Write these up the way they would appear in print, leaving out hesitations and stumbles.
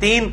3,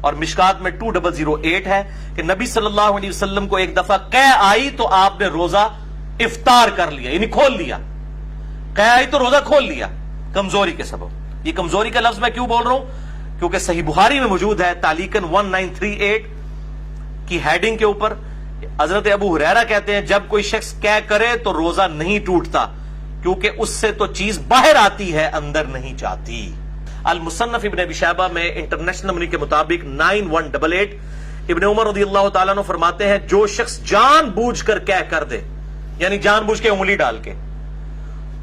اور مشکات میں 2008 ہے کہ نبی صلی اللہ علیہ وسلم کو ایک دفعہ قے آئی تو آپ نے روزہ افطار کر لیا، یعنی کھول لیا. قے آئی تو روزہ کھول لیا کمزوری کے سبب. یہ کمزوری کا لفظ میں کیوں بول رہا ہوں؟ کیونکہ صحیح بخاری میں موجود ہے تعلیقاً 1938 کی ہیڈنگ کے اوپر حضرت ابو ہریرہ کہتے ہیں جب کوئی شخص قے کرے تو روزہ نہیں ٹوٹتا، کیونکہ اس سے تو چیز باہر آتی ہے اندر نہیں جاتی. المصنف ابن ابی شیبہ میں انٹرنیشنل نمبر کے مطابق 9188 ابن عمر رضی اللہ تعالیٰ عنہ فرماتے ہیں جو شخص جان بوجھ کر قے کر دے، یعنی جان بوجھ کے انگلی ڈال کے،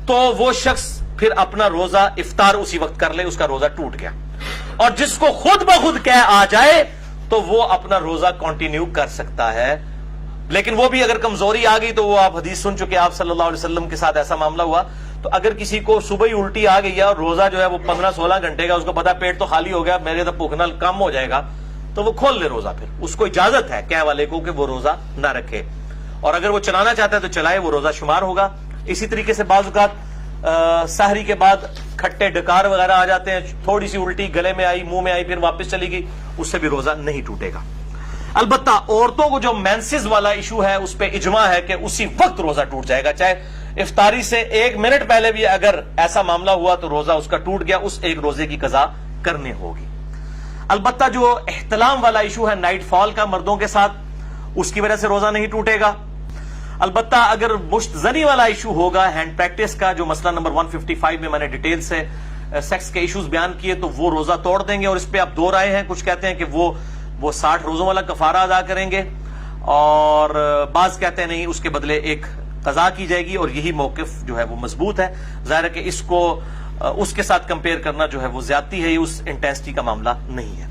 تو وہ شخص پھر اپنا روزہ افطار اسی وقت کر لے، اس کا روزہ ٹوٹ گیا. اور جس کو خود بخود قے آ جائے تو وہ اپنا روزہ کنٹینیو کر سکتا ہے. لیکن وہ بھی اگر کمزوری آ گئی تو وہ آپ حدیث سن چکے، آپ صلی اللہ علیہ وسلم کے ساتھ ایسا معاملہ ہوا. تو اگر کسی کو صبح ہی الٹی آ گئی ہے اور روزہ جو ہے وہ 15-16 گھنٹے کا، اس کو پتا پیٹ تو خالی ہو گیا، میرے تو بھوکنا کم ہو جائے گا، تو وہ کھول لے روزہ. پھر اس کو اجازت ہے قے والے کو کہ وہ روزہ نہ رکھے، اور اگر وہ چلانا چاہتا ہے تو چلائے، وہ روزہ شمار ہوگا. اسی طریقے سے بعض اوقات سحری کے بعد کھٹے ڈکار وغیرہ آ جاتے ہیں، تھوڑی سی الٹی گلے میں آئی، منہ میں آئی، پھر واپس چلی گئی، اس سے بھی روزہ نہیں ٹوٹے گا. البتہ عورتوں کو جو مینسز والا ایشو ہے اس پہ اجماع ہے کہ اسی وقت روزہ ٹوٹ جائے گا، چاہے افطاری سے 1 منٹ پہلے بھی اگر ایسا معاملہ ہوا تو روزہ اس کا ٹوٹ گیا، اس ایک روزے کی قضا کرنے ہوگی. البتہ جو احتلام والا ایشو ہے نائٹ فال کا مردوں کے ساتھ، اس کی وجہ سے روزہ نہیں ٹوٹے گا. البتہ اگر مشت زنی والا ایشو ہوگا ہینڈ پریکٹس کا، جو مسئلہ نمبر 155 میں میں نے ڈیٹیل سے سیکس کے ایشوز بیان کیے، تو وہ روزہ توڑ دیں گے. اور اس پہ اب 2 رائے ہیں، کچھ کہتے ہیں کہ وہ 60 روزوں والا کفارہ ادا کریں گے، اور بعض کہتے ہیں نہیں، اس کے بدلے ایک قضا کی جائے گی، اور یہی موقف جو ہے وہ مضبوط ہے. ظاہر ہے کہ اس کو اس کے ساتھ کمپیئر کرنا جو ہے وہ زیادتی ہے، یہ اس انٹینسٹی کا معاملہ نہیں ہے.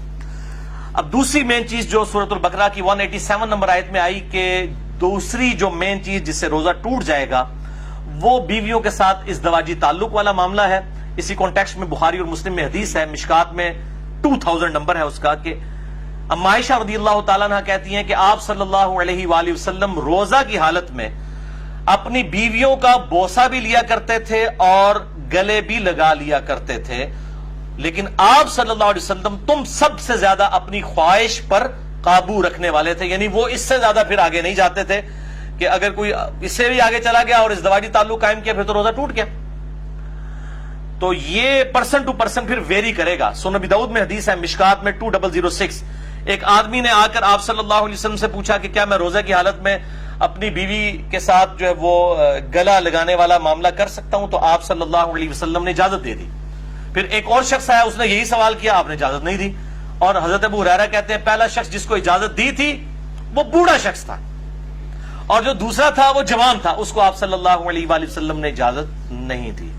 اب دوسری مین چیز جو سورۃ البقرہ کی 187 نمبر آیت میں آئی کہ دوسری جو مین چیز جس سے روزہ ٹوٹ جائے گا وہ بیویوں کے ساتھ ازدواجی تعلق والا معاملہ ہے. اسی کانٹیکسٹ میں بخاری اور مسلم میں حدیث ہے، مشکات میں 2000 نمبر ہے اس کا، کہ اما عائشہ رضی اللہ تعالیٰ عنہ کہتی ہیں کہ آپ صلی اللہ علیہ وآلہ وسلم روزہ کی حالت میں اپنی بیویوں کا بوسہ بھی لیا کرتے تھے اور گلے بھی لگا لیا کرتے تھے، لیکن آپ صلی اللہ علیہ وسلم تم سب سے زیادہ اپنی خواہش پر قابو رکھنے والے تھے. یعنی وہ اس سے زیادہ پھر آگے نہیں جاتے تھے کہ اگر کوئی اس سے بھی آگے چلا گیا اور ازدواجی تعلق قائم کیا پھر تو روزہ ٹوٹ گیا. تو یہ پرسن ٹو پرسن پھر ویری کرے گا. سنن ابی داؤد میں حدیث ہے مشکات میں 2006 ایک آدمی نے آ کر آپ صلی اللہ علیہ وسلم سے پوچھا کہ کیا میں روزہ کی حالت میں اپنی بیوی کے ساتھ جو ہے وہ گلا لگانے والا معاملہ کر سکتا ہوں؟ تو آپ صلی اللہ علیہ وسلم نے اجازت دے دی. پھر ایک اور شخص آیا، اس نے یہی سوال کیا، آپ نے اجازت نہیں دی. اور حضرت ابو ہریرہ کہتے ہیں پہلا شخص جس کو اجازت دی تھی وہ بوڑھا شخص تھا، اور جو دوسرا تھا وہ جوان تھا، اس کو آپ صلی اللہ علیہ وآلہ وسلم نے اجازت نہیں دی.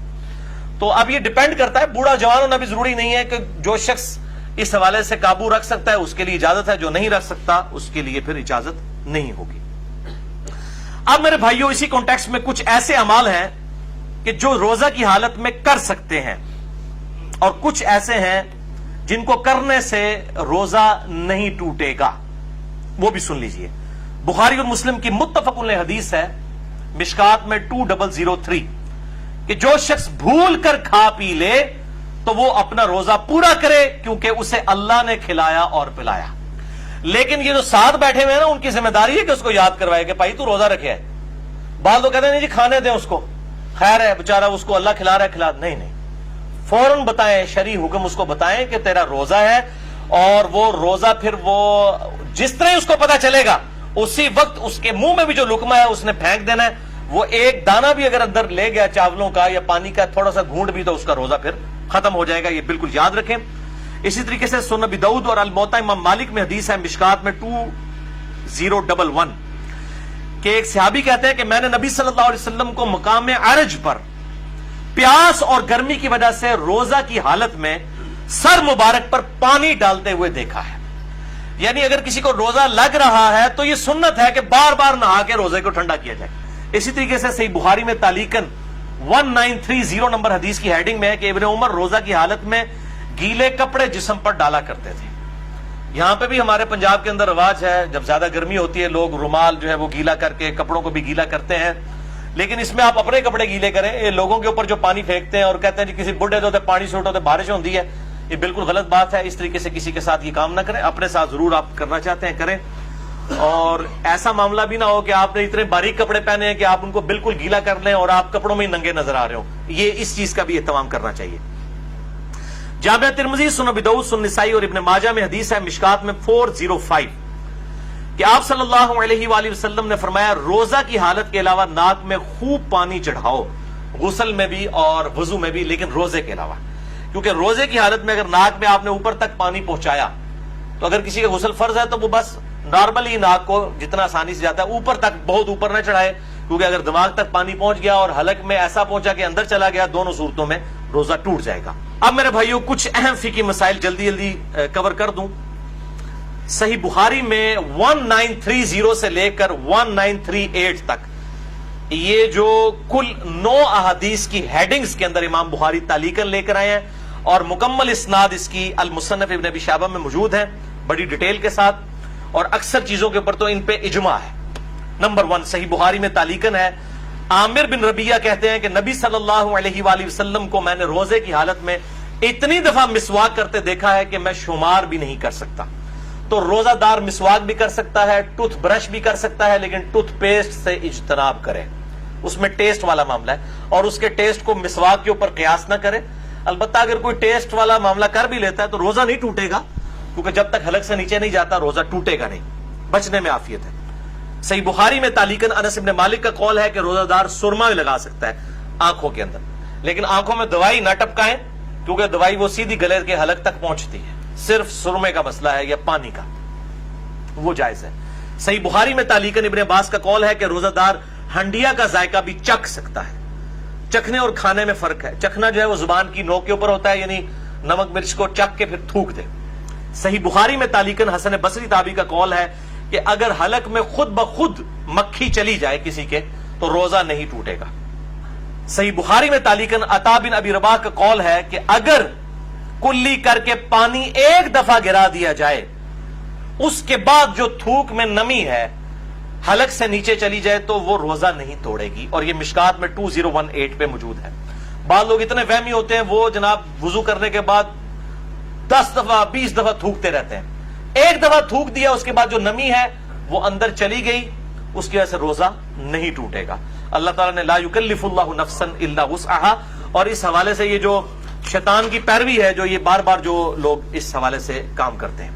تو اب یہ ڈیپینڈ کرتا ہے، بوڑھا جوان ہونا بھی ضروری نہیں ہے کہ جو شخص اس حوالے سے قابو رکھ سکتا ہے اس کے لیے اجازت ہے، جو نہیں رکھ سکتا اس کے لیے پھر اجازت نہیں ہوگی. اب میرے بھائیوں اسی کانٹیکسٹ میں کچھ ایسے اعمال ہیں کہ جو روزہ کی حالت میں کر سکتے ہیں، اور کچھ ایسے ہیں جن کو کرنے سے روزہ نہیں ٹوٹے گا. وہ بھی سن لیجئے. بخاری اور مسلم کی متفق علیہ حدیث ہے مشکات میں 2003 کہ جو شخص بھول کر کھا پی لے تو وہ اپنا روزہ پورا کرے، کیونکہ اسے اللہ نے کھلایا اور پلایا. لیکن یہ جو ساتھ بیٹھے ہوئے ہیں نا، ان کی ذمہ داری ہے کہ اس کو یاد کروائے کہ بھائی تو روزہ رکھے ہے. بعض لوگ کہتے ہیں نہیں جی کھانے دیں اس کو، خیر ہے بیچارہ، اس کو اللہ کھلا رہا ہے، کھلا. نہیں، فوراً بتائیں، شرعی حکم اس کو بتائیں کہ تیرا روزہ ہے، اور وہ روزہ پھر وہ جس طرح اس کو پتا چلے گا اسی وقت اس کے منہ میں بھی جو لقمہ ہے اس نے پھینک دینا ہے. وہ ایک دانہ بھی اگر اندر لے گیا چاولوں کا یا پانی کا تھوڑا سا گھونٹ بھی، تو اس کا روزہ پھر ختم ہو جائے گا. یہ بالکل یاد رکھیں. اسی طریقے سے سنن ابی داؤد اور الموطا امام مالک میں حدیث ہے مشکات میں 2011 کہ ایک صحابی کہتے ہیں کہ میں نے نبی صلی اللہ علیہ وسلم کو مقام عرج پر پیاس اور گرمی کی وجہ سے روزہ کی حالت میں سر مبارک پر پانی ڈالتے ہوئے دیکھا ہے. یعنی اگر کسی کو روزہ لگ رہا ہے تو یہ سنت ہے کہ بار بار نہا کے روزے کو ٹھنڈا کیا جائے. اسی طریقے سے صحیح بخاری میں تعلیقاً 1930 نمبر حدیث کی ہیڈنگ میں ہے کہ ابن عمر روزہ کی حالت میں گیلے کپڑے جسم پر ڈالا کرتے تھے. یہاں پہ بھی ہمارے پنجاب کے اندر رواج ہے، جب زیادہ گرمی ہوتی ہے لوگ رومال جو ہے وہ گیلا کر کے کپڑوں کو بھی گیلا کرتے ہیں. لیکن اس میں آپ اپنے کپڑے گیلے کریں. یہ لوگوں کے اوپر جو پانی پھینکتے ہیں اور کہتے ہیں جی کسی بڈھے تو پانی سے اٹھو تو بارش ہوتی ہے، یہ بالکل غلط بات ہے. اس طریقے سے کسی کے ساتھ یہ کام نہ کریں. اپنے ساتھ ضرور آپ کرنا چاہتے ہیں کریں, اور ایسا معاملہ بھی نہ ہو کہ آپ نے اتنے باریک کپڑے پہنے ہیں کہ آپ ان کو بالکل گیلا کر لیں اور آپ کپڑوں میں ہی ننگے نظر آ رہے ہوں. یہ اس چیز کا بھی اہتمام کرنا چاہیے. جامع ترمذی, سنن ابی داؤد, سنن نسائی اور ابن ماجہ میں حدیث ہے مشکات میں 405 کہ آپ صلی اللہ علیہ وآلہ وسلم نے فرمایا روزہ کی حالت کے علاوہ ناک میں خوب پانی چڑھاؤ, غسل میں بھی اور وضو میں بھی, لیکن روزے کے علاوہ. کیونکہ روزے کی حالت میں اگر ناک میں آپ نے اوپر تک پانی پہنچایا تو اگر کسی کا غسل فرض ہے تو وہ بس نارملی ناک کو جتنا آسانی سے جاتا ہے اوپر تک, بہت اوپر نہ چڑھائے, کیونکہ اگر دماغ تک پانی پہنچ گیا اور حلق میں ایسا پہنچا کہ اندر چلا گیا, دونوں صورتوں میں روزہ ٹوٹ جائے گا. اب میرے بھائیوں کچھ اہم فقہی مسائل جلدی جلدی کور کر دوں. صحیح بخاری میں 1930 سے لے کر 1938 تک یہ جو کل 9 احادیث کی ہیڈنگز کے اندر امام بخاری تعلیقاً لے کر آئے ہیں, اور مکمل اسناد اس کی المصنف ابن ابی شیبہ میں موجود ہے بڑی ڈیٹیل کے ساتھ, اور اکثر چیزوں کے اوپر تو ان پہ اجماع ہے. نمبر 1 صحیح بخاری میں تعلیقاً ہے, عامر بن ربیعہ کہتے ہیں کہ نبی صلی اللہ علیہ وآلہ وسلم کو میں نے روزے کی حالت میں اتنی دفعہ مسواک کرتے دیکھا ہے کہ میں شمار بھی نہیں کر سکتا. تو روزہ دار مسواک بھی کر سکتا ہے, ٹوتھ برش بھی کر سکتا ہے, لیکن ٹوتھ پیسٹ سے اجتناب کرے. اس میں ٹیسٹ والا معاملہ ہے, اور اس کے ٹیسٹ کو مسواک کے اوپر قیاس نہ کرے. البتہ اگر کوئی ٹیسٹ والا معاملہ کر بھی لیتا ہے تو روزہ نہیں ٹوٹے گا, کیونکہ جب تک حلق سے نیچے نہیں جاتا روزہ ٹوٹے گا نہیں, بچنے میں عافیت ہے. صحیح بخاری میں تعلیقاً انس بن مالک کا قول ہے کہ روزہ دار سرما بھی لگا سکتا ہے آنکھوں کے اندر, لیکن آنکھوں میں دوائی نہ ٹپکائیں, کیونکہ دوائی وہ سیدھی گلے کے حلق تک پہنچتی ہے. صرف سرمے کا مسئلہ ہے یا پانی کا, وہ جائز ہے. صحیح بخاری میں تعلیقاً ابن عباس کا قول ہے کہ روزہ دار ہنڈیا کا ذائقہ بھی چکھ سکتا ہے. چکھنے اور کھانے میں فرق ہے. چکھنا جو ہے وہ زبان کی نوک کے اوپر ہوتا ہے, یعنی نمک مرچ کو چکھ کے پھر تھوک دے. صحیح بخاری میں تعلیقاً حسن بصری تابعی کا قول ہے کہ اگر حلق میں خود بخود مکھی چلی جائے کسی کے تو روزہ نہیں ٹوٹے گا. صحیح بخاری میں تعلیقاً عطا بن ابی رباح کا قول ہے کہ اگر کلی کر کے پانی ایک دفعہ گرا دیا جائے, اس کے بعد جو تھوک میں نمی ہے حلق سے نیچے چلی جائے تو وہ روزہ نہیں توڑے گی, اور یہ مشکات میں 2018 پہ موجود ہے. بعض لوگ اتنے وہمی ہوتے ہیں, وہ جناب وضو کرنے کے بعد 10 دفعہ 20 دفعہ تھوکتے رہتے ہیں. ایک دفعہ تھوک دیا, اس کے بعد جو نمی ہے وہ اندر چلی گئی, اس کی وجہ سے روزہ نہیں ٹوٹے گا. اللہ تعالیٰ نے لا یکلف اللہ نفسا الا وسعها, اور اس حوالے سے یہ جو شیطان کی پیروی ہے جو یہ بار بار جو لوگ اس حوالے سے کام کرتے ہیں.